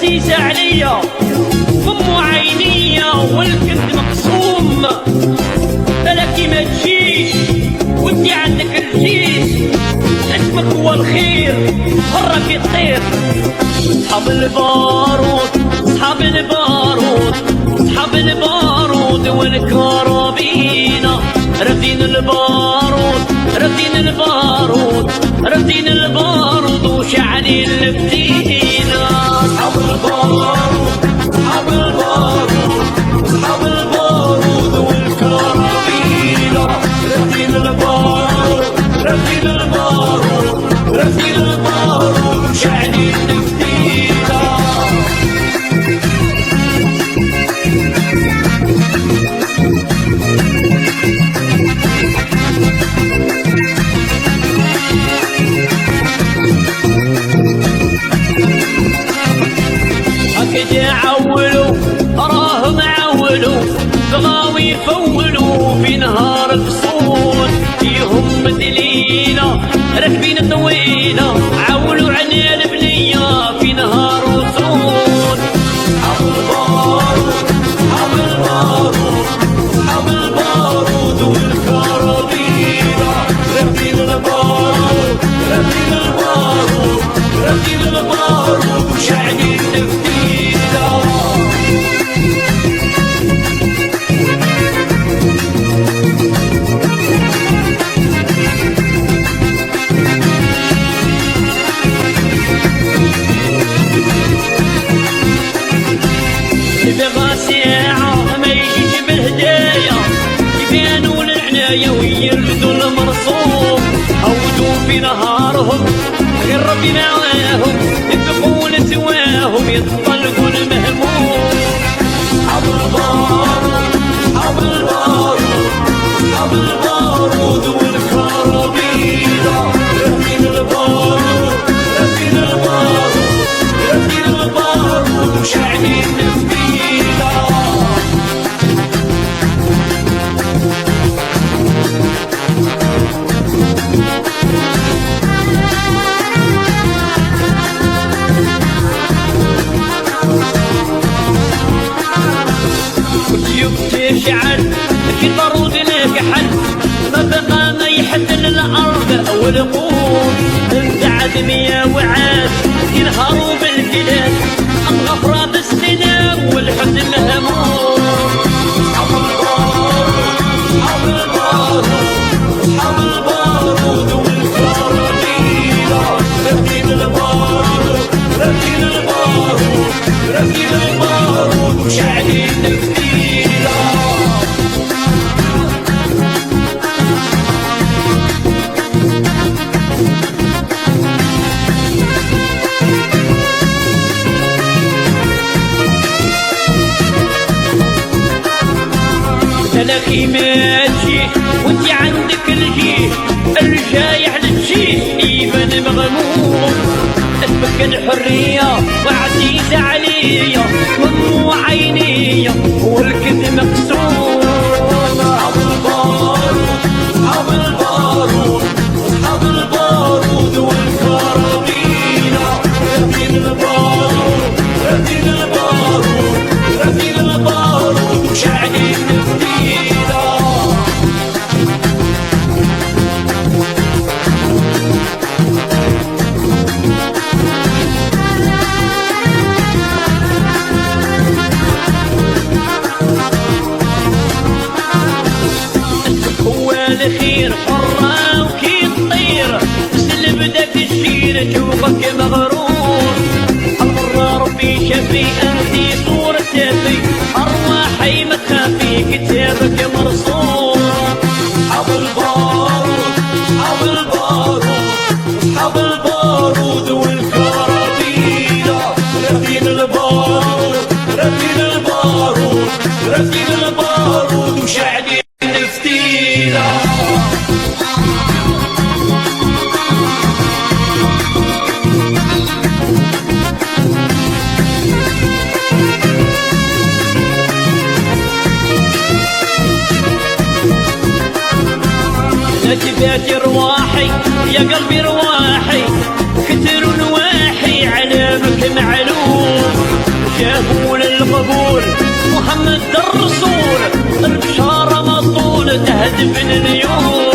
عزيزة عليا فم عينيا والكنت مقسوم. بلاكي ما تجيش وانتي عندك الجيش، اسمك هو الخير هرك يطير. صحاب البارود صحاب البارود صحاب البارود والكرابينة، رافدين البارود رافدين البارود رافدين البارود وشاعلين الفتينة. صحاب البارود صحاب البارود صحاب البارود والكرابينة، رافدين البارود رافدين البارود رافدين البارود وشاعلين الفتينة. هكذا عولوا راهم عولوا، بغاو يفولوا في نهار الفصول، فيهم دليلة راكبين طويلة، عولوا عنا البنية في نهار وصول. صحاب البارود صحاب البارود صحاب البارود والكرابينة، راكبين البارود راكبين البارود راكبين البارود وشاعلين الفتيلة. بغا ساعة ما يجيش بالهدايا، يبانوا العناية ويردوا المرصوم، عودوا في نهارهم غير ربي معاهم، يبقوا لسواهم يتطلقوا المهموم. صحاب البارود صحاب البارود صحاب البارود والكرابينة، راكبين البارود راكبين البارود راكبين البارود وشاعلين الفتيلة. تشعل في طرود الكحل، ما بقى ما يحتل الارض والقوم، انتعد ميا وعاد ينهاروا بالكلاب، الغفرة بالسلام والحزن مهموم. صحاب البارود صحاب البارود صحاب البارود والكرابينة، راكبين البارود راكبين البارود راكبين البارود وشاعلين الفتيلة. لكي ما تجي وانتي عندك الجيش، الجايح للجيش ايمن مغموم، اسمك الحرية وعزيزة عليا ومو عينيا والكذب مقسوم. صحاب البارود صحاب البارود صحاب البارود والكرابينة، راكبين البارود راكبين البارود راكبين البارود وشاعلين الفتيلة. هو الخير حرة وكي تطير، سلم بدك تشير شوفك مغرور، المرة ربي شافي انتي صورة تافي، ارواحي ما تخافي كتابك مرصوم. صحاب البارود صحاب البارود صحاب البارود والكرابينة، راكبين البارود راكبين البارود راكبين البارود وشاعلين الفتيلة. نجبات رواحي يا قلبي رواحي، كتر نواحي علامك معلوم، مقبول، محمد الرسول البشارة مطول تهدف النيور.